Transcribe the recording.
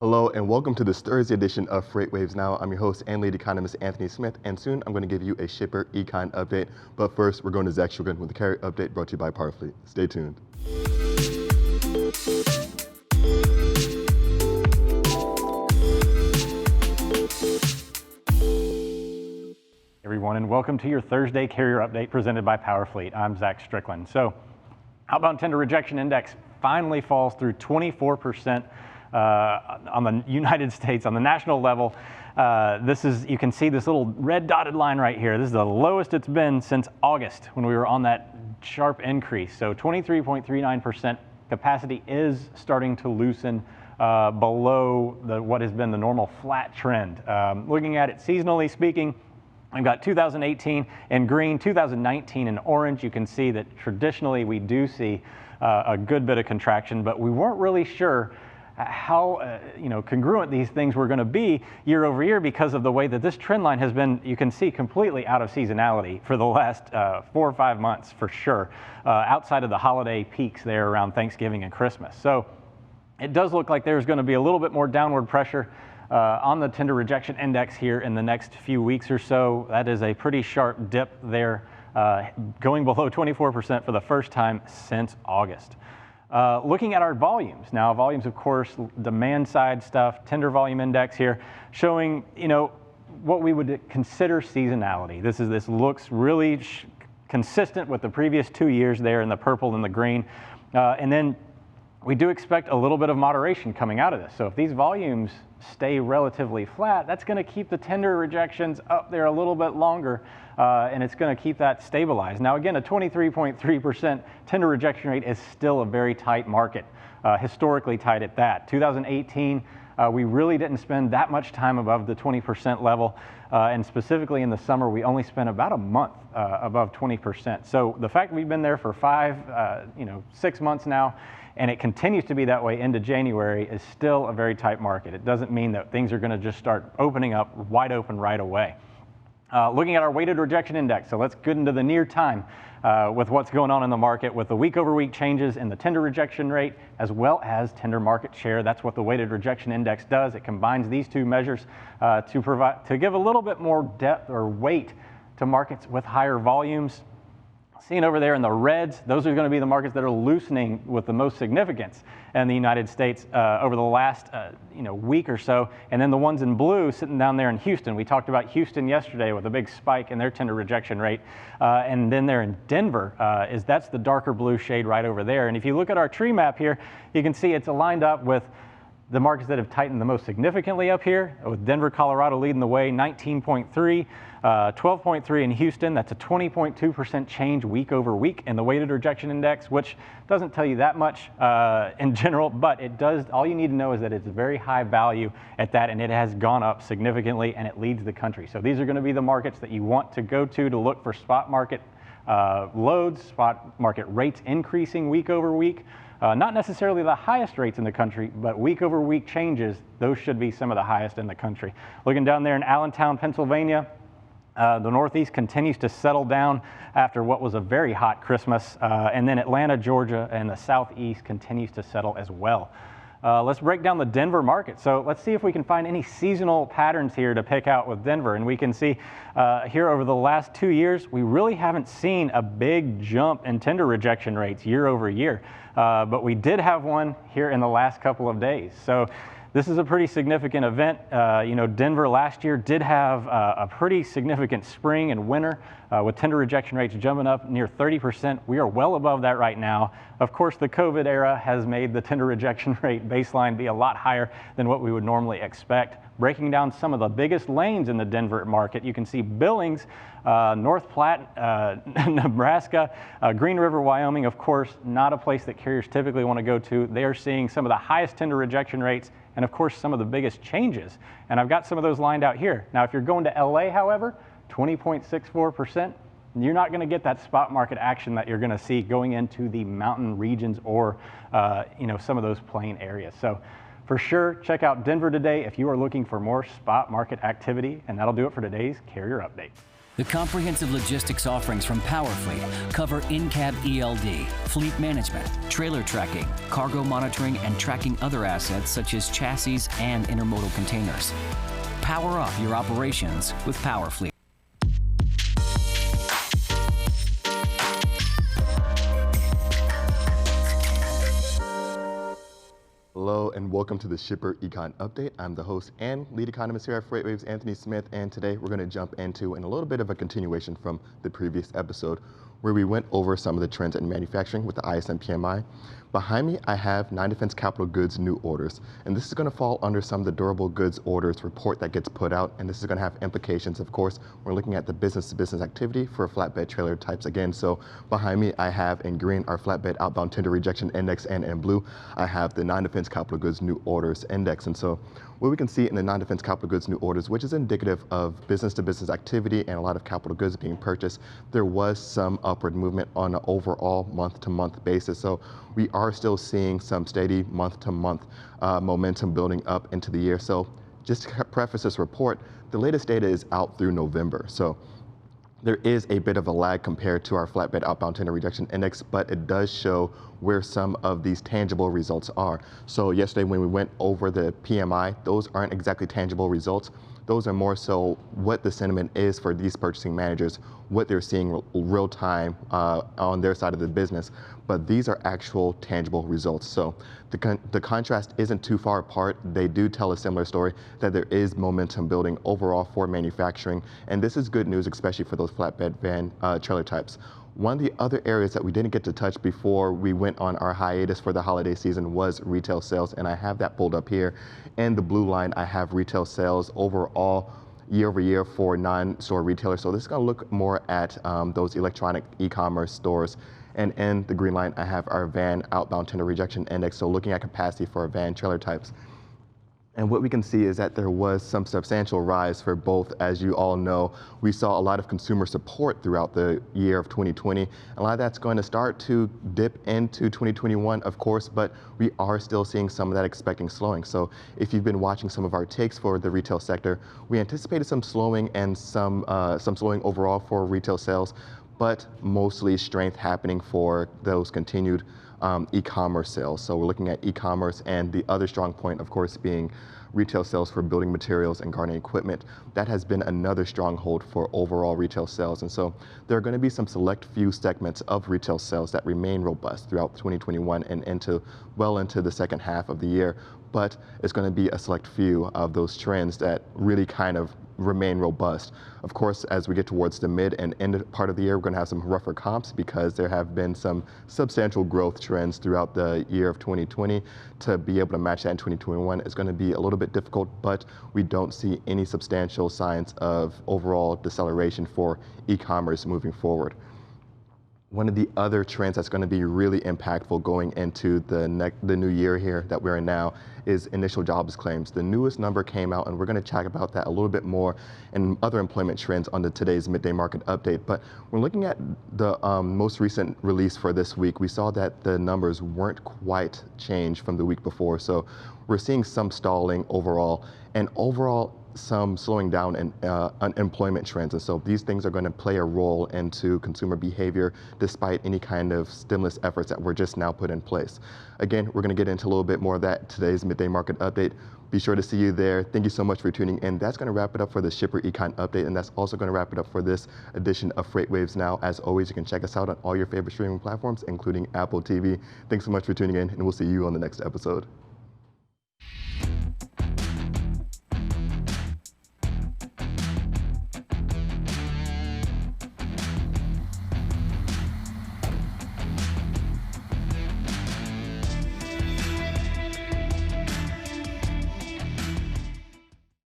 Hello and welcome to this Thursday edition of FreightWaves Now. I'm your host and lead economist Anthony Smith, and soon I'm going to give you a shipper econ update. But first, we're going to Zach Strickland with the carrier update brought to you by PowerFleet. Stay tuned. Everyone, and welcome to your Thursday carrier update presented by PowerFleet. I'm Zach Strickland. So, outbound tender rejection index finally falls through 24%. On the United States, on the national level. You can see this little red dotted line right here. This is the lowest it's been since August when we were on that sharp increase. So 23.39% capacity is starting to loosen below what has been the normal flat trend. Looking at it seasonally speaking, I've got 2018 in green, 2019 in orange. You can see that traditionally we do see a good bit of contraction, but we weren't really sure how congruent these things were going to be year over year because of the way that this trend line has been, you can see, completely out of seasonality for the last 4 or 5 months for sure, outside of the holiday peaks there around Thanksgiving and Christmas. So it does look like there's going to be a little bit more downward pressure on the tender rejection index here in the next few weeks or so. That is a pretty sharp dip there, going below 24% for the first time since August. Looking at our volumes. Now, volumes, of course, demand side stuff, tender volume index here, showing, what we would consider seasonality. This looks really consistent with the previous 2 years there in the purple and the green. And then we do expect a little bit of moderation coming out of this. So if these volumes stay relatively flat, that's going to keep the tender rejections up there a little bit longer, and it's going to keep that stabilized. Now again, a 23.3% tender rejection rate is still a very tight market, historically tight at that. 2018, we really didn't spend that much time above the 20% level, and specifically in the summer, we only spent about a month above 20%. So the fact that we've been there for 6 months now, and it continues to be that way into January, is still a very tight market. It doesn't mean that things are going to just start opening up wide open right away. Looking at our weighted rejection index, so let's get into the near time with what's going on in the market with the week over week changes in the tender rejection rate as well as tender market share. That's what the weighted rejection index does. It combines these two measures to give a little bit more depth or weight to markets with higher volumes. Seen over there in the reds, those are going to be the markets that are loosening with the most significance in the United States over the last week or so. And then the ones in blue sitting down there in Houston. We talked about Houston yesterday with a big spike in their tender rejection rate. And then there in Denver, that's the darker blue shade right over there. And if you look at our tree map here, you can see it's aligned up with the markets that have tightened the most significantly up here, with Denver, Colorado leading the way, 19.3, 12.3 in Houston. That's a 20.2% change week over week in the weighted rejection index, which doesn't tell you that much in general, but it does. All you need to know is that it's very high value at that, and it has gone up significantly, and it leads the country. So these are going to be the markets that you want to go to look for spot market loads, spot market rates increasing week over week. Not necessarily the highest rates in the country, but week over week changes, those should be some of the highest in the country. Looking down there in Allentown, Pennsylvania, the Northeast continues to settle down after what was a very hot Christmas. And then Atlanta, Georgia, and the Southeast continues to settle as well. Let's break down the Denver market. So let's see if we can find any seasonal patterns here to pick out with Denver. And we can see here over the last 2 years, we really haven't seen a big jump in tender rejection rates year over year. But we did have one here in the last couple of days. So this is a pretty significant event. Denver last year did have a pretty significant spring and winter with tender rejection rates jumping up near 30%. We are well above that right now. Of course, the COVID era has made the tender rejection rate baseline be a lot higher than what we would normally expect. Breaking down some of the biggest lanes in the Denver market, you can see Billings, North Platte, Nebraska, Green River, Wyoming, of course, not a place that carriers typically want to go to. They are seeing some of the highest tender rejection rates and, of course, some of the biggest changes. And I've got some of those lined out here. Now, if you're going to LA, however, 20.64%, you're not going to get that spot market action that you're going to see going into the mountain regions or, some of those plain areas. So for sure, check out Denver today if you are looking for more spot market activity, and that'll do it for today's carrier update. The comprehensive logistics offerings from PowerFleet cover in-cab ELD, fleet management, trailer tracking, cargo monitoring, and tracking other assets such as chassis and intermodal containers. Power up your operations with PowerFleet. Hello and welcome to the Shipper Econ Update. I'm the host and lead economist here at FreightWaves, Anthony Smith, and today we're going to jump into a little bit of a continuation from the previous episode where we went over some of the trends in manufacturing with the ISM PMI. Behind me, I have non-defense capital goods new orders, and this is going to fall under some of the durable goods orders report that gets put out, and this is going to have implications. Of course, we're looking at the business-to-business activity for flatbed trailer types again. So behind me, I have in green our flatbed outbound tender rejection index, and in blue, I have the non-defense capital goods new orders index. And so what we can see in the non-defense capital goods new orders, which is indicative of business-to-business activity and a lot of capital goods being purchased, there was some upward movement on an overall month-to-month basis. So we are still seeing some steady month-to-month momentum building up into the year. So just to preface this report, the latest data is out through November. So there is a bit of a lag compared to our flatbed outbound tender rejection index, but it does show where some of these tangible results are. So yesterday when we went over the PMI, those aren't exactly tangible results. Those are more so what the sentiment is for these purchasing managers, what they're seeing real time on their side of the business. But these are actual tangible results. So the contrast isn't too far apart. They do tell a similar story that there is momentum building overall for manufacturing. And this is good news, especially for those flatbed van trailer types. One of the other areas that we didn't get to touch before we went on our hiatus for the holiday season was retail sales, and I have that pulled up here. In the blue line, I have retail sales overall year over year for non-store retailers. So this is going to look more at those electronic e-commerce stores. And in the green line, I have our van outbound tender rejection index, so looking at capacity for our van trailer types. And what we can see is that there was some substantial rise for both. As you all know, we saw a lot of consumer support throughout the year of 2020. A lot of that's going to start to dip into 2021, of course, but we are still seeing some of that expecting slowing. So if you've been watching some of our takes for the retail sector, we anticipated some slowing and some slowing overall for retail sales, but mostly strength happening for those continued e-commerce sales. So we're looking at e-commerce, and the other strong point, of course, being retail sales for building materials and gardening equipment. That has been another stronghold for overall retail sales. And so there are going to be some select few segments of retail sales that remain robust throughout 2021 and well into the second half of the year. But it's going to be a select few of those trends that really kind of remain robust. Of course, as we get towards the mid and end part of the year, we're going to have some rougher comps because there have been some substantial growth trends throughout the year of 2020. To be able to match that in 2021 is going to be a little bit difficult, but we don't see any substantial signs of overall deceleration for e-commerce moving forward. One of the other trends that's going to be really impactful going into the new year here that we're in now is initial jobs claims. The newest number came out, and we're going to chat about that a little bit more and other employment trends on today's midday market update. But when looking at the most recent release for this week, we saw that the numbers weren't quite changed from the week before. So we're seeing some stalling overall, and overall some slowing down in unemployment trends. And so these things are going to play a role into consumer behavior despite any kind of stimulus efforts that were just now put in place. Again, we're going to get into a little bit more of that in today's midday market update. Be sure to see you there. Thank you so much for tuning in. That's going to wrap it up for the Shipper Econ Update, and that's also going to wrap it up for this edition of FreightWaves Now. As always, you can check us out on all your favorite streaming platforms, including Apple TV. Thanks so much for tuning in, and we'll see you on the next episode.